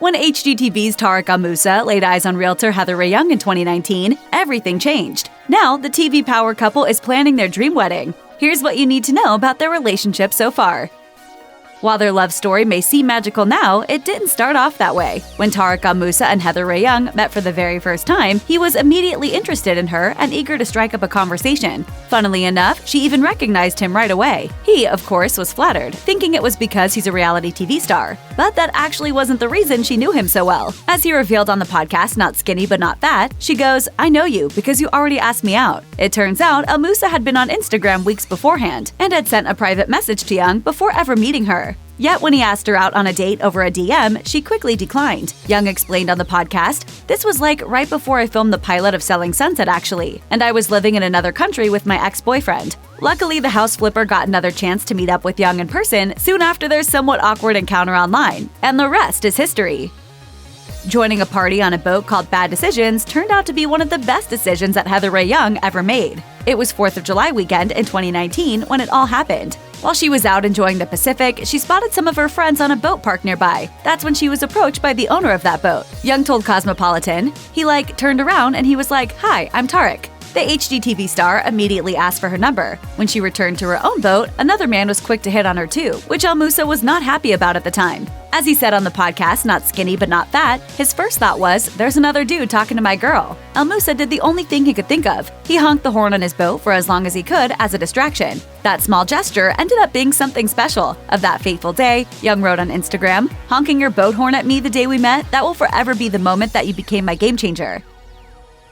When HGTV's Tarek El Moussa laid eyes on realtor Heather Rae Young in 2019, everything changed. Now, the TV power couple is planning their dream wedding. Here's what you need to know about their relationship so far. While their love story may seem magical now, it didn't start off that way. When Tarek El Moussa and Heather Rae Young met for the very first time, he was immediately interested in her and eager to strike up a conversation. Funnily enough, she even recognized him right away. He, of course, was flattered, thinking it was because he's a reality TV star. But that actually wasn't the reason she knew him so well. As he revealed on the podcast Not Skinny But Not Fat, she goes, "I know you because you already asked me out." It turns out El Moussa had been on Instagram weeks beforehand and had sent a private message to Young before ever meeting her. Yet when he asked her out on a date over a DM, she quickly declined. Young explained on the podcast, "This was like right before I filmed the pilot of Selling Sunset actually, and I was living in another country with my ex-boyfriend. Luckily, the house flipper got another chance to meet up with Young in person soon after their somewhat awkward encounter online, and the rest is history." Joining a party on a boat called Bad Decisions turned out to be one of the best decisions that Heather Rae Young ever made. It was 4th of July weekend in 2019 when it all happened. While she was out enjoying the Pacific, she spotted some of her friends on a boat park nearby. That's when she was approached by the owner of that boat. Young told Cosmopolitan, he turned around and he was like, "Hi, I'm Tarek." The HGTV star immediately asked for her number. When she returned to her own boat, another man was quick to hit on her too, which El Moussa was not happy about at the time. As he said on the podcast Not Skinny But Not Fat, his first thought was, "There's another dude talking to my girl." El Moussa did the only thing he could think of. He honked the horn on his boat for as long as he could as a distraction. That small gesture ended up being something special. Of that fateful day, Young wrote on Instagram, "Honking your boat horn at me the day we met, that will forever be the moment that you became my game changer."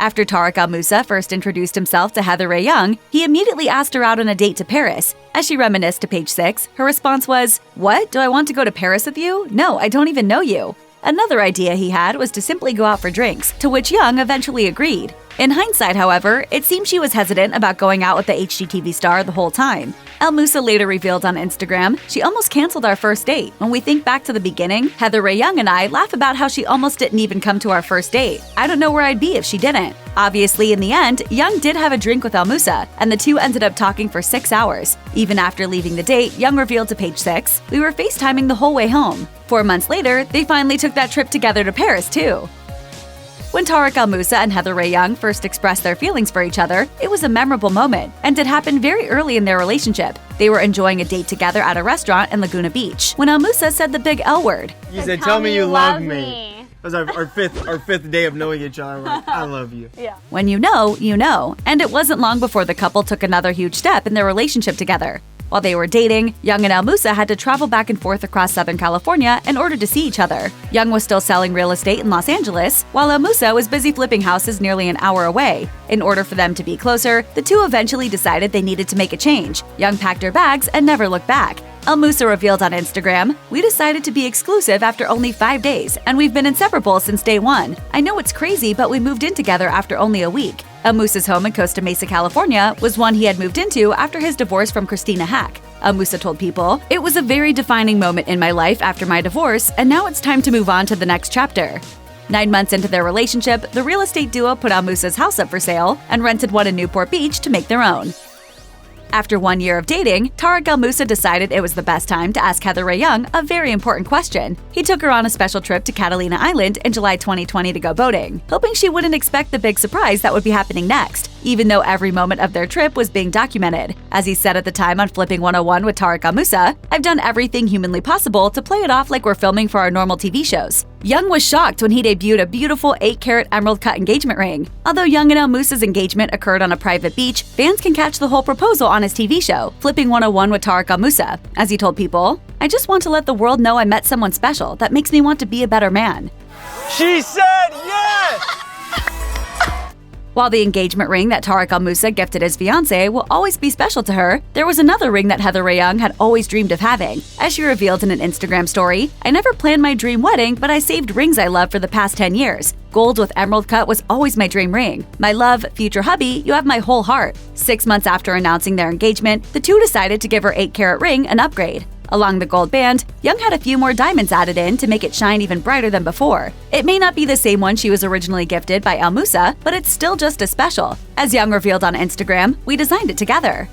After Tarek El Moussa first introduced himself to Heather Rae Young, he immediately asked her out on a date to Paris. As she reminisced to Page 6, her response was, "What? Do I want to go to Paris with you? No, I don't even know you." Another idea he had was to simply go out for drinks, to which Young eventually agreed. In hindsight, however, it seems she was hesitant about going out with the HGTV star the whole time. El Moussa later revealed on Instagram, "She almost canceled our first date. When we think back to the beginning, Heather Rae Young and I laugh about how she almost didn't even come to our first date. I don't know where I'd be if she didn't." Obviously, in the end, Young did have a drink with El Moussa, and the two ended up talking for 6 hours. Even after leaving the date, Young revealed to Page 6, "We were FaceTiming the whole way home." 4 months later, they finally took that trip together to Paris, too. When Tarek El Moussa and Heather Rae Young first expressed their feelings for each other, it was a memorable moment, and it happened very early in their relationship. They were enjoying a date together at a restaurant in Laguna Beach, when El Moussa said the big L word. You said, "Tell me you love me." That was our fifth day of knowing each other. Like, "I love you." Yeah. When you know, you know. And it wasn't long before the couple took another huge step in their relationship together. While they were dating, Young and El Moussa had to travel back and forth across Southern California in order to see each other. Young was still selling real estate in Los Angeles, while El Moussa was busy flipping houses nearly an hour away. In order for them to be closer, the two eventually decided they needed to make a change. Young packed her bags and never looked back. El Moussa revealed on Instagram, "We decided to be exclusive after only 5 days, and we've been inseparable since day one. I know it's crazy, but we moved in together after only a week." El Moussa's home in Costa Mesa, California, was one he had moved into after his divorce from Christina Hack. El Moussa told People, "It was a very defining moment in my life after my divorce, and now it's time to move on to the next chapter." 9 months into their relationship, the real estate duo put El Moussa's house up for sale and rented one in Newport Beach to make their own. After 1 year of dating, Tarek El Moussa decided it was the best time to ask Heather Rae Young a very important question. He took her on a special trip to Catalina Island in July 2020 to go boating, hoping she wouldn't expect the big surprise that would be happening next, even though every moment of their trip was being documented. As he said at the time on Flipping 101 with Tarek El Moussa, "I've done everything humanly possible to play it off like we're filming for our normal TV shows." Young was shocked when he debuted a beautiful 8-carat emerald-cut engagement ring. Although Young and El Moussa's engagement occurred on a private beach, fans can catch the whole proposal on his TV show, Flipping 101 with Tarek El Moussa. As he told People, "I just want to let the world know I met someone special that makes me want to be a better man." She said yes! While the engagement ring that Tarek El Moussa gifted his fiancée will always be special to her, there was another ring that Heather Rae Young had always dreamed of having. As she revealed in an Instagram story, "I never planned my dream wedding, but I saved rings I loved for the past 10 years. Gold with emerald cut was always my dream ring. My love, future hubby, you have my whole heart." 6 months after announcing their engagement, the two decided to give her 8-carat ring an upgrade. Along the gold band, Young had a few more diamonds added in to make it shine even brighter than before. It may not be the same one she was originally gifted by El Moussa, but it's still just as special. As Young revealed on Instagram, "We designed it together."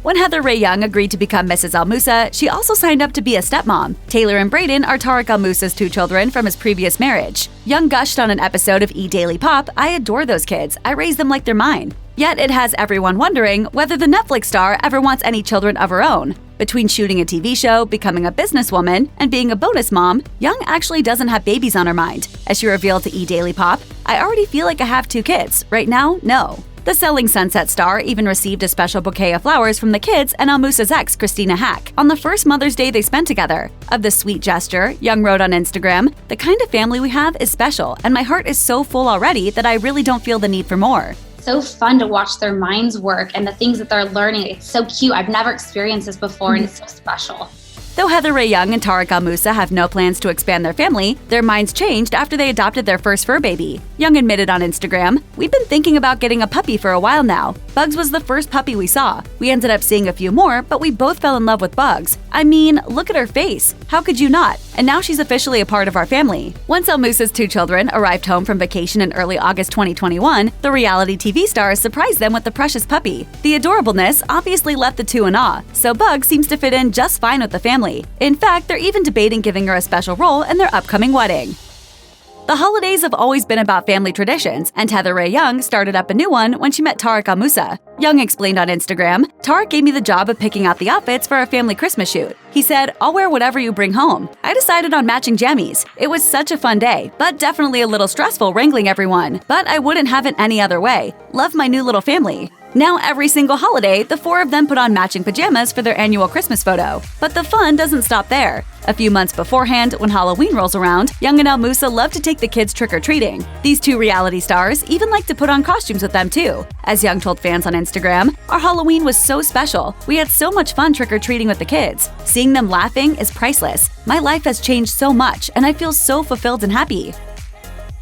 When Heather Rae Young agreed to become Mrs. El Moussa, she also signed up to be a stepmom. Taylor and Brayden are Tarek El Moussa's 2 children from his previous marriage. Young gushed on an episode of E! Daily Pop, "I adore those kids. I raise them like they're mine." Yet it has everyone wondering whether the Netflix star ever wants any children of her own. Between shooting a TV show, becoming a businesswoman, and being a bonus mom, Young actually doesn't have babies on her mind. As she revealed to E! Daily Pop, "I already feel like I have 2 kids. Right now, no." The Selling Sunset star even received a special bouquet of flowers from the kids and El Moussa's ex, Christina Hack, on the first Mother's Day they spent together. Of the sweet gesture, Young wrote on Instagram, "The kind of family we have is special, and my heart is so full already that I really don't feel the need for more." So fun to watch their minds work and the things that they're learning. It's so cute. I've never experienced this before, and it's so special. Though Heather Rae Young and Tarek El Moussa have no plans to expand their family, their minds changed after they adopted their first fur baby. Young admitted on Instagram, "We've been thinking about getting a puppy for a while now. Bugs was the first puppy we saw. We ended up seeing a few more, but we both fell in love with Bugs. I mean, look at her face. How could you not? And now she's officially a part of our family." Once El Moussa's 2 children arrived home from vacation in early August 2021, the reality TV stars surprised them with the precious puppy. The adorableness obviously left the 2 in awe, so Bugs seems to fit in just fine with the family. In fact, they're even debating giving her a special role in their upcoming wedding. The holidays have always been about family traditions, and Heather Rae Young started up a new one when she met Tarek El Moussa. Young explained on Instagram, "Tarek gave me the job of picking out the outfits for our family Christmas shoot. He said, 'I'll wear whatever you bring home.' I decided on matching jammies. It was such a fun day, but definitely a little stressful wrangling everyone. But I wouldn't have it any other way. Love my new little family." Now every single holiday, the 4 of them put on matching pajamas for their annual Christmas photo. But the fun doesn't stop there. A few months beforehand, when Halloween rolls around, Young and El Moussa love to take the kids trick-or-treating. These 2 reality stars even like to put on costumes with them too. As Young told fans on Instagram, "Our Halloween was so special. We had so much fun trick-or-treating with the kids. Seeing them laughing is priceless. My life has changed so much, and I feel so fulfilled and happy."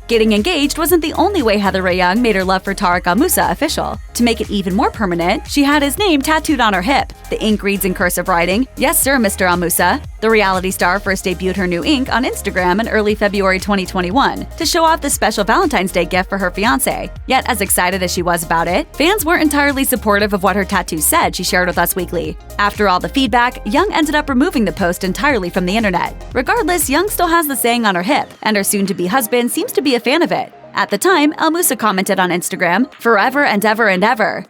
Getting engaged wasn't the only way Heather Rae Young made her love for Tarek El Moussa official. To make it even more permanent, she had his name tattooed on her hip. The ink reads in cursive writing, "Yes sir, Mr. El Moussa." The reality star first debuted her new ink on Instagram in early February 2021 to show off the special Valentine's Day gift for her fiancé. Yet as excited as she was about it, fans weren't entirely supportive of what her tattoo said, she shared with Us Weekly. After all the feedback, Young ended up removing the post entirely from the internet. Regardless, Young still has the saying on her hip, and her soon-to-be husband seems to be a fan of it. At the time, El Moussa commented on Instagram, "Forever and ever and ever."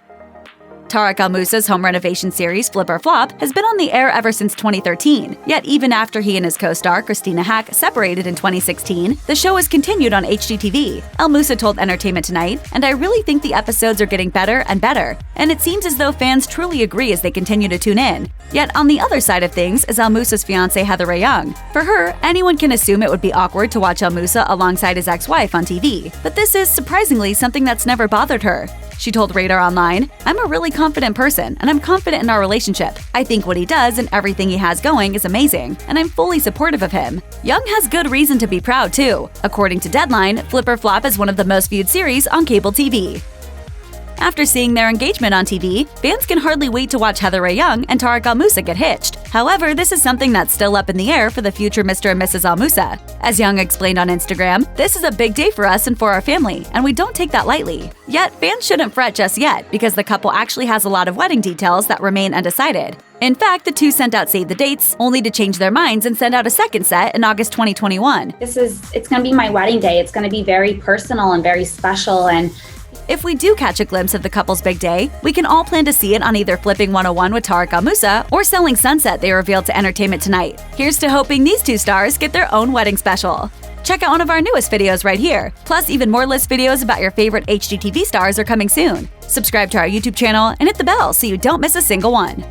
Tarek El Moussa's home renovation series, Flip or Flop, has been on the air ever since 2013. Yet even after he and his co-star, Christina Hack, separated in 2016, the show has continued on HGTV. El Moussa told Entertainment Tonight, "And I really think the episodes are getting better and better. And it seems as though fans truly agree as they continue to tune in." Yet on the other side of things is El Moussa's fiancée Heather Rae Young. For her, anyone can assume it would be awkward to watch El Moussa alongside his ex-wife on TV. But this is, surprisingly, something that's never bothered her. She told Radar Online, "I'm a really confident person, and I'm confident in our relationship. I think what he does and everything he has going is amazing, and I'm fully supportive of him." Young has good reason to be proud, too. According to Deadline, Flip or Flop is one of the most viewed series on cable TV. After seeing their engagement on TV, fans can hardly wait to watch Heather Rae Young and Tarek El Moussa get hitched. However, this is something that's still up in the air for the future Mr. and Mrs. El Moussa. As Young explained on Instagram, "This is a big day for us and for our family, and we don't take that lightly." Yet, fans shouldn't fret just yet, because the couple actually has a lot of wedding details that remain undecided. In fact, the 2 sent out save the dates, only to change their minds and send out a second set in August 2021. It's gonna be my wedding day. It's gonna be very personal and very special, and if we do catch a glimpse of the couple's big day, we can all plan to see it on either Flipping 101 with Tarek El Moussa or Selling Sunset, they revealed to Entertainment Tonight. Here's to hoping these 2 stars get their own wedding special. Check out one of our newest videos right here. Plus, even more list videos about your favorite HGTV stars are coming soon. Subscribe to our YouTube channel and hit the bell so you don't miss a single one.